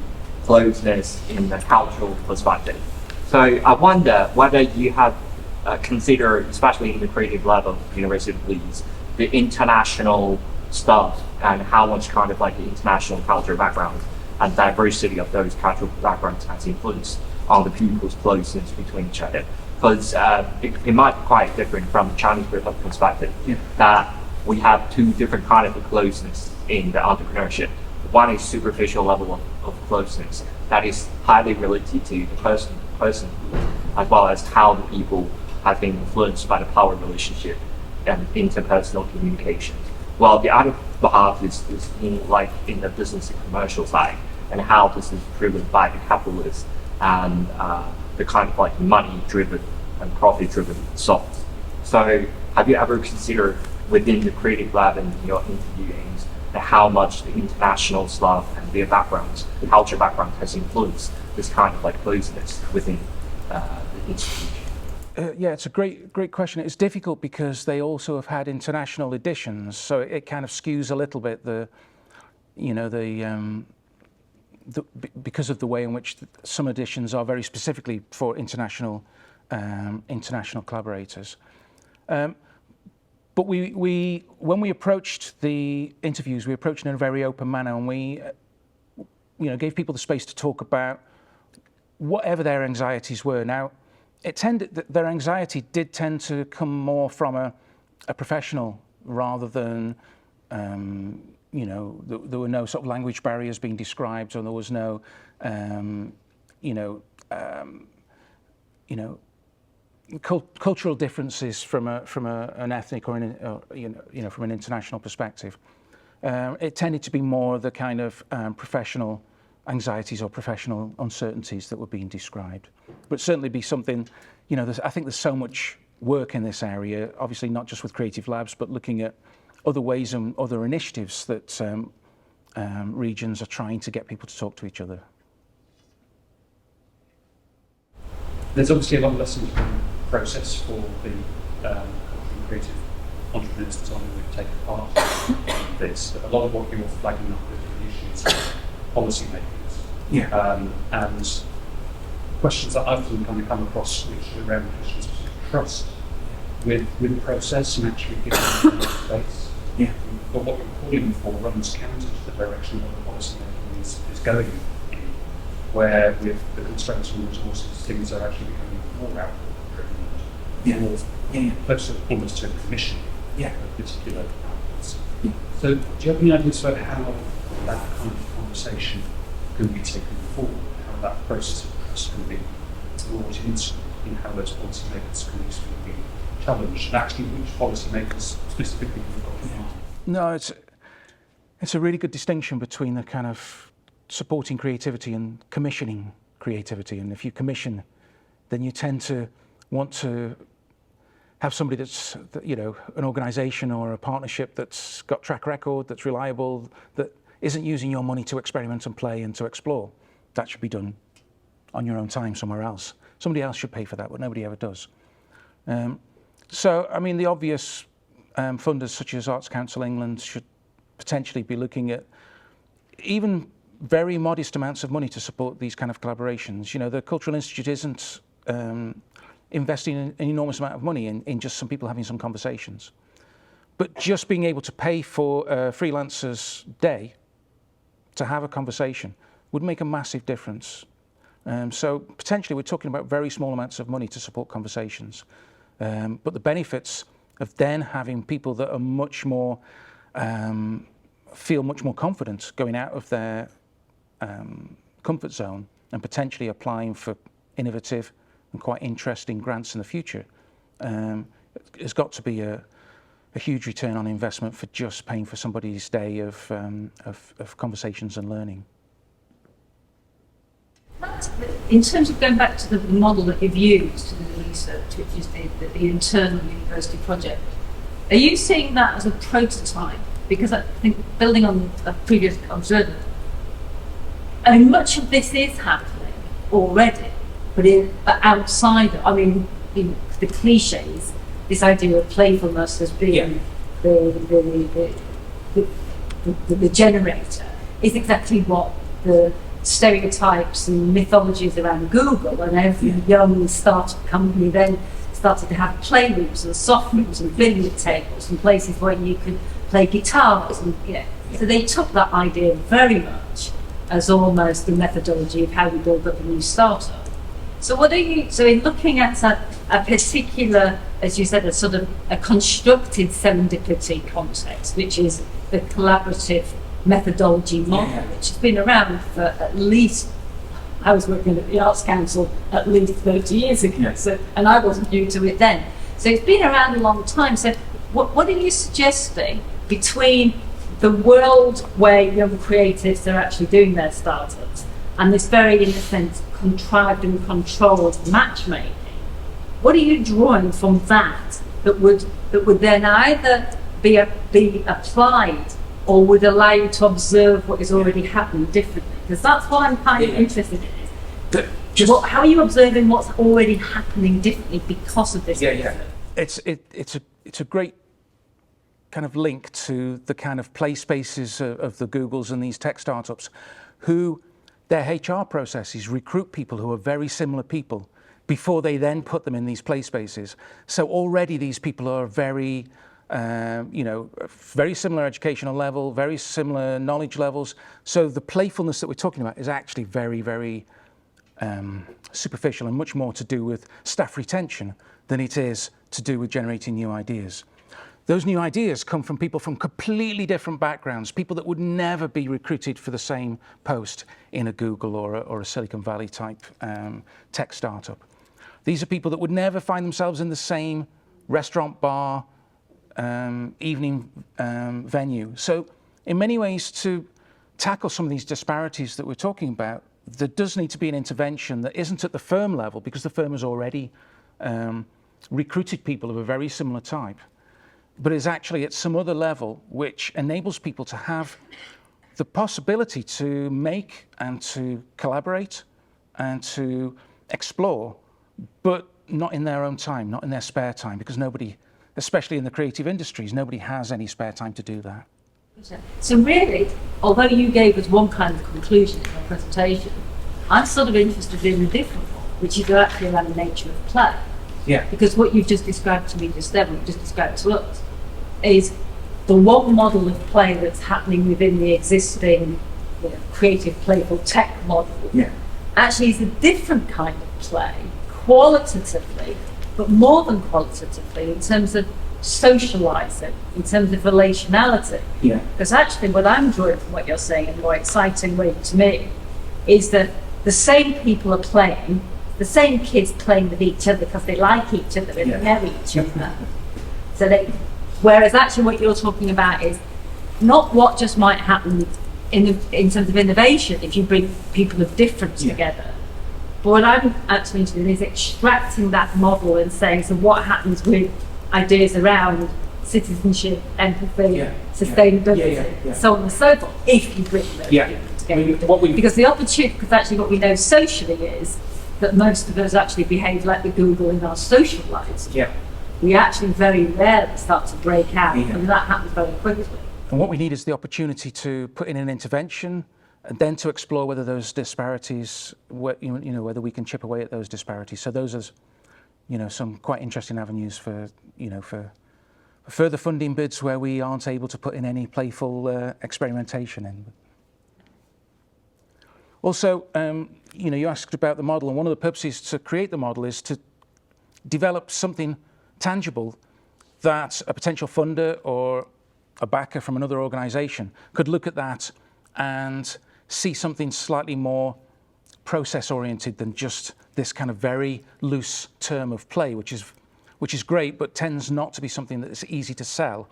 closeness in the cultural perspective. So I wonder whether you have considered, especially in the creative lab of University of Leeds, the international stuff and how much kind of like the international cultural background and diversity of those cultural backgrounds has influenced on the people's closeness between each other. Because it might be quite different from the Chinese perspective, that we have two different kind of closeness in the entrepreneurship. One is superficial level of closeness that is highly related to the person, as well as how the people have been influenced by the power relationship and interpersonal communication. While the other half is more like in the business and commercial side, and how this is driven by the capitalists and the kind of like money-driven and profit-driven soft. So have you ever considered within the creative lab and your interviewings how much the international stuff and their backgrounds, the culture background has influenced this kind of like closeness within the institute? Yeah, it's a great question. It's difficult because they also have had international editions, so it kind of skews a little bit because of the way in which some editions are very specifically for international collaborators. But when we approached the interviews, we approached in a very open manner, and we gave people the space to talk about whatever their anxieties were. Now, their anxiety did tend to come more from a professional rather than there were no sort of language barriers being described, or there was no cultural differences from an ethnic or from an international perspective. It tended to be more the kind of professional anxieties or professional uncertainties that were being described. But certainly be something, I think there's so much work in this area, obviously not just with creative labs, but looking at other ways and other initiatives that regions are trying to get people to talk to each other. There's obviously a lot of lessons from process for the creative entrepreneurs that are going to take part in this. A lot of what you're flagging up with the issues of policymakers. Yeah. And questions that I've kind of come across, which are around questions of trust with the process and actually giving them space. Yeah. But what you're calling for runs counter to the direction of what the policymaking is going in, where with the constraints on resources, things are actually becoming more output-driven, more closer almost to a commission of particular outputs. Yeah. So do you have any ideas about how that kind of conversation can be taken forward, how that process of trust can be brought into how those policymakers can actually be challenged, and actually which policymakers specifically you've got in mind? No, it's a really good distinction between the kind of supporting creativity and commissioning creativity. And if you commission, then you tend to want to have somebody that's, you know, an organisation or a partnership that's got track record, that's reliable, that isn't using your money to experiment and play and to explore. That should be done on your own time somewhere else. Somebody else should pay for that, but nobody ever does. So, I mean, the obvious funders such as Arts Council England should potentially be looking at even very modest amounts of money to support these kind of collaborations. You know, the Cultural Institute isn't investing an enormous amount of money in just some people having some conversations. But just being able to pay for a freelancer's day to have a conversation would make a massive difference. So potentially we're talking about very small amounts of money to support conversations. But the benefits of then having people that are much more, feel much more confident going out of their comfort zone and potentially applying for innovative and quite interesting grants in the future. There's got to be a huge return on investment for just paying for somebody's day of conversations and learning. In terms of going back to the model that you've used to do the research, which is the internal university project, are you seeing that as a prototype? Because I think, building on a previous observer, I mean, much of this is happening already, but outside, I mean, in the cliches, this idea of playfulness as being the generator is exactly what the stereotypes and mythologies around Google, and every young startup company then started to have playrooms and soft rooms and billiard tables and places where you could play guitars, and so they took that idea very much as almost the methodology of how we build up a new startup. So what are you, so in looking at a particular, as you said, a sort of a constructed serendipity context, which is the collaborative methodology model, which has been around for at least, I was working at the Arts Council at least 30 years ago, so, and I wasn't new to it then. So it's been around a long time. So what are you suggesting between the world where young creatives are actually doing their startups and this very, in a sense, contrived and controlled matchmaking? What are you drawing from that would then either be applied or would allow you to observe what is already happening differently? Because that's what I'm kind of interested in. How are you observing what's already happening differently because of this? It's a great kind of link to the kind of play spaces of the Googles and these tech startups, who their HR processes recruit people who are very similar people before they then put them in these play spaces. So already these people are very, very similar educational level, very similar knowledge levels. So the playfulness that we're talking about is actually very, very superficial and much more to do with staff retention than it is to do with generating new ideas. Those new ideas come from people from completely different backgrounds, people that would never be recruited for the same post in a Google or a Silicon Valley type tech startup. These are people that would never find themselves in the same restaurant, bar, evening venue. So in many ways, to tackle some of these disparities that we're talking about, there does need to be an intervention that isn't at the firm level, because the firm has already recruited people of a very similar type, but is actually at some other level which enables people to have the possibility to make and to collaborate and to explore, but not in their own time, not in their spare time, because nobody, especially in the creative industries, nobody has any spare time to do that. So really, although you gave us one kind of conclusion in your presentation, I'm sort of interested in a different one, which is actually around the nature of play. Yeah. Because what you've just described to me just then, what you've just described to us, is the one model of play that's happening within the existing creative, playful tech model. Yeah. Actually is a different kind of play, qualitatively, but more than qualitatively, in terms of socializing, in terms of relationality. Yeah. Because actually what I'm drawing from what you're saying, and the more exciting way to me, is that the same people are playing, the same kids playing with each other because they like each other and know each other. So whereas actually what you're talking about is not what just might happen in terms of innovation if you bring people of difference together. But what I'm actually interested in is extracting that model and saying, so what happens with ideas around citizenship, empathy, Yeah. sustainability, so on and so forth, if you bring those Yeah. people I mean, together. what we- because the opportunity, because actually what we know socially is that most of us actually behave like we Google in our social lives. Yeah. We actually very rarely start to break out, Yeah. and that happens very quickly. And what we need is the opportunity to put in an intervention and then to explore whether those disparities, whether we can chip away at those disparities. So those are, some quite interesting avenues for further funding bids where we aren't able to put in any playful experimentation in. Also, you asked about the model, and one of the purposes to create the model is to develop something tangible that a potential funder or a backer from another organisation could look at that and see something slightly more process-oriented than just this kind of very loose term of play, which is great, but tends not to be something that's easy to sell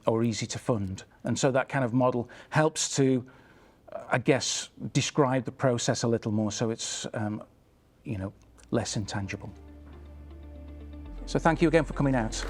or easy to fund. And so that kind of model helps to, I guess, describe the process a little more, so it's less intangible. So thank you again for coming out.